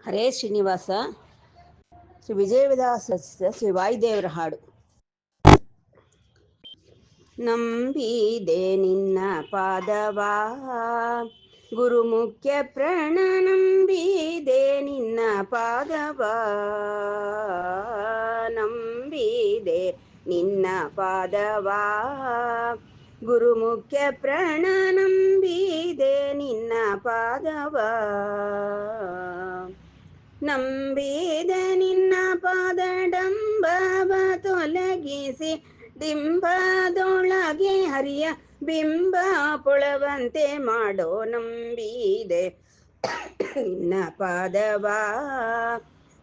ಹರೇ ಶ್ರೀನಿವಾಸ. ಶ್ರೀ ವಿಜಯವಿದಾಸ ಶ್ರೀ ವಾಯುದೇವರ ಹಾಡು. ನಂಬಿದೆ ನಿನ್ನ ಪಾದವಾ ಗುರುಮುಖ್ಯ ಪ್ರಾಣ, ನಂಬಿದೆ ನಿನ್ನ ಪಾದವಾ, ನಂಬಿದೆ ನಿನ್ನ ಪಾದವಾ ಗುರುಮುಖ್ಯ ಪ್ರಾಣ, ನಂಬಿದೆ ನಿನ್ನ ಪಾದವಾ, ನಂಬಿದ ನಿನ್ನ ಪಾದ ಡಂಬವ ತೊಲಗಿಸಿ ಡಿಂಬದೊಳಗೆ ಹರಿಯ ಬಿಂಬ ಪೊಳವಂತೆ ಮಾಡೋ, ನಂಬಿದೆ ನಿನ್ನ ಪಾದವಾ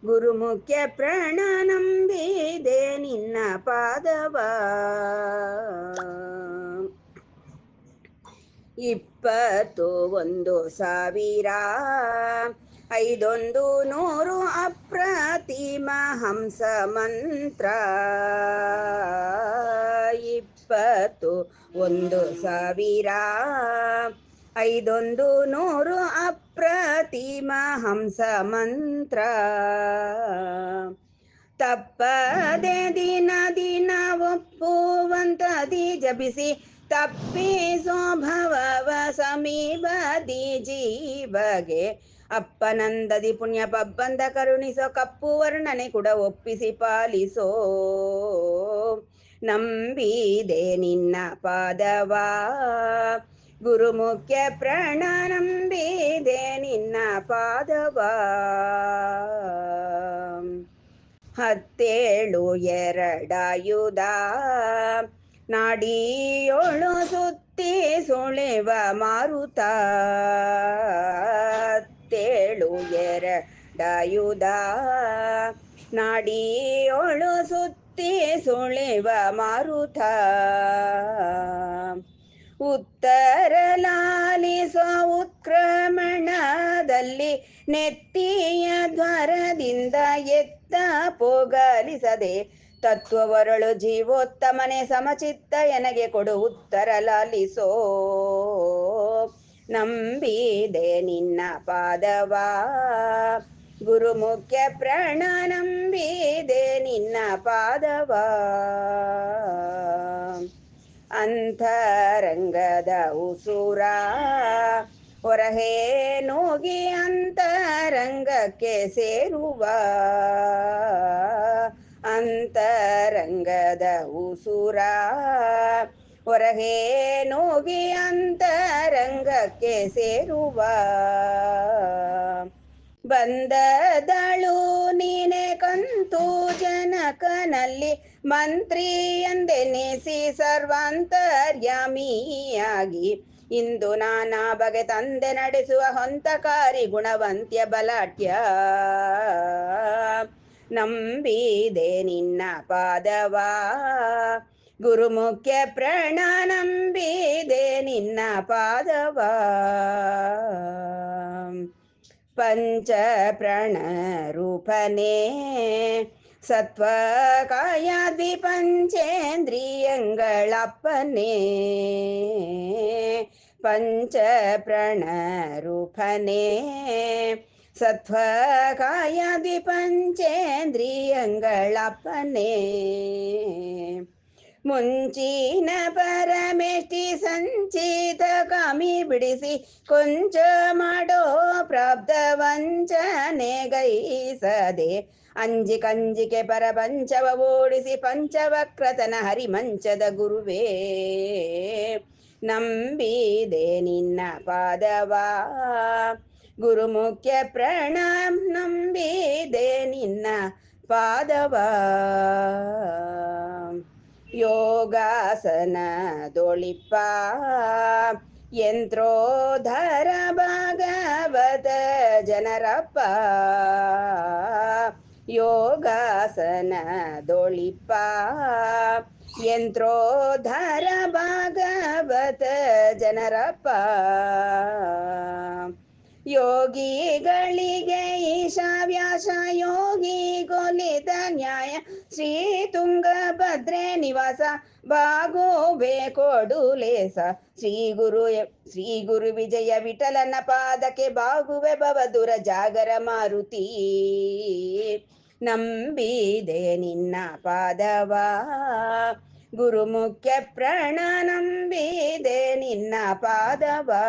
ಗುರುಮುಖ್ಯ ಪ್ರಾಣ, ನಂಬಿದೆ ನಿನ್ನ ಪಾದವಾ. 21,000 500 ಅಪ್ರತಿಮ ಹಂಸ ಮಂತ್ರ, 21,000 500 ಅಪ್ರತಿಮ ಹಂಸ ಮಂತ್ರ, ತಪ್ಪದೆ ದಿನ ದಿನ ಒಪ್ಪುವಂತದಿ ಜಪಿಸಿ ತಪ್ಪಿಸೋ ಭವವ ಸಮೀಪದಿ ಜೀವಗೆ, ಅಪ್ಪನಂದದಿ ಪುಣ್ಯ ಪಬ್ಬಂದ ಕರುಣಿಸೋ ಕಪ್ಪು ವರ್ಣನೆ ಕೂಡ ಒಪ್ಪಿಸಿ ಪಾಲಿಸೋ, ನಂಬಿದೆ ನಿನ್ನ ಪಾದವಾ ಗುರುಮುಖ್ಯ ಪ್ರಾಣ, ನಂಬಿದೆ ನಿನ್ನ ಪಾದವಾ. 17 ಆಯುಧ ನಾಡಿಯೋಳು ಸುತ್ತಿ ಸುಳಿವ ಮಾರುತ, 17 ಆಯುಧ ನಾಡಿಯೋಳು ಸುತ್ತಿ ಸುಳಿವ ಮಾರುತ, ಉತ್ತರ ಲಾಲಿಸೋ ಉತ್ಕ್ರಮಣದಲ್ಲಿ ನೆತ್ತಿಯ ದ್ವಾರದಿಂದ ಎತ್ತ ಪೋಗಲಿಸದೆ ತತ್ವವರಳು ಜೀವೋತ್ತಮನೆ ಸಮಚಿತ್ತ ಎನಗೆ ಕೊಡು ಉತ್ತರ ಲಾಲಿಸೋ, ನಂಬಿದೆ ನಿನ್ನ ಪಾದವಾ ಗುರುಮುಖ್ಯ ಪ್ರಾಣ, ನಂಬಿದೆ ನಿನ್ನ ಪಾದವಾ. ಅಂತರಂಗದ ಉಸುರ ಹೊರಹೇ ನೋಗಿ ಅಂತರಂಗಕ್ಕೆ ಸೇರುವ, ಅಂತರಂಗದ ಉಸುರ ಹೊರಹೇ ನೋಗಿ ಅಂತರಂಗಕ್ಕೆ ಸೇರುವ, ಬಂದದಳು ನೀನೆ ಕಂತು ಜನಕನಲ್ಲಿ ಮಂತ್ರಿ ಎಂದೆನಿಸಿ ಸರ್ವಾಂತರ್ಯಾಮಿಯಾಗಿ, ಇಂದು ನಾನಾ ಬಗೆ ತಂದೆ ನಡೆಸುವ ಹೊಂತಕಾರಿ ಗುಣವಂತ್ಯ ಬಲಾಢ್ಯ, ನಂಬಿದೆ ನಿನ್ನ ಪಾದವಾ ಗುರುಮುಖ್ಯ ಪ್ರಾಣ, ನಂಬಿದೆ ನಿನ್ನ ಪಾದವಾ. ಪಂಚ ಪ್ರಾಣ ರೂಪನೇ ಸತ್ವ ಕಾಯ ದ್ವಿಪಂಚೇಂದ್ರಿಯಗಳಪ್ಪನೇ, ಪಂಚ ಪ್ರಾಣ ರೂಪನೇ ಸತ್ವ ಕಾಯ ದ್ವಿಪಂಚೇಂದ್ರಿಯಗಳಪ್ಪನೇ, ಮುಂಚಿನ ಪರಮೆಷ್ಟಿ ಸಂಚಿತ ಕಾಮಿ ಬಿಡಿಸಿ ಕೊಂಚ ಮಾಡೋ ಪ್ರಾಪ್ತ ವಂಚನೆಗೈಸದೆ, ಅಂಜಿ ಕಂಜಿಕೆ ಪರಪಂಚವ ಓಡಿಸಿ ಪಂಚವಕ್ರತನ ಹರಿಮಂಚದ ಗುರುವೇ, ನಂಬಿದೆ ನಿನ್ನ ಪಾದವಾ ಗುರುಮುಖ್ಯ ಪ್ರಾಣ, ನಂಬಿದೆ ನಿನ್ನ ಪಾದವಾ. ಯೋಗಾಸನದೊಳಿಪ್ಪ ಯಂತ್ರೋದ್ಧಾರ ಭಾಗವತ ಜನರಪ್ಪ, ಯೋಗಾಸನದೊಳಿಪ್ಪ ಯಂತ್ರೋದ್ಧಾರ ಭಾಗವತ ಜನರಪ್ಪ, ಯೋಗಿಗಳಿಗೆ ಈಶಾವ್ಯಾಸ ಯೋಗಿ ಕೊಲಿತ ನ್ಯಾಯ ಶ್ರೀ ತುಂಗಭದ್ರೆ ನಿವಾಸ ಬಾಗೋಬೆ ಕೊಡುಲೇಸ ಶ್ರೀ ಗುರು ವಿಜಯ ವಿಠಲನ ಪಾದಕ್ಕೆ ಬಾಗುವೆ ಬವದುರ ಜಾಗರ ಮಾರುತಿ ನಂಬಿದೆ ನಿನ್ನ ಪಾದವಾ ಗುರುಮುಖ್ಯ ಪ್ರಾಣ ನಂಬಿದೆ ನಿನ್ನ ಪಾದವಾ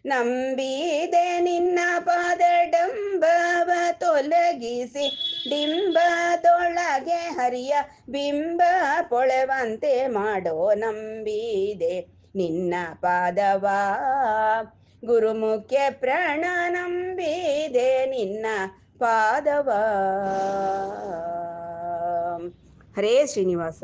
ನಂಬಿದೆ ನಿನ್ನ ಪಾದ ಡಂಬವ ತೊಲಗಿಸಿ ಡಿಂಬದೊಳಗೆ ಹರಿಯ ಬಿಂಬ ಪೊಳೆವಂತೆ ಮಾಡೋ ನಂಬಿದೆ ನಿನ್ನ ಪಾದವಾ ಗುರುಮುಖ್ಯ ಪ್ರಾಣ ನಂಬಿದೆ ನಿನ್ನ ಪಾದವಾ. ಹರೇ ಶ್ರೀನಿವಾಸ.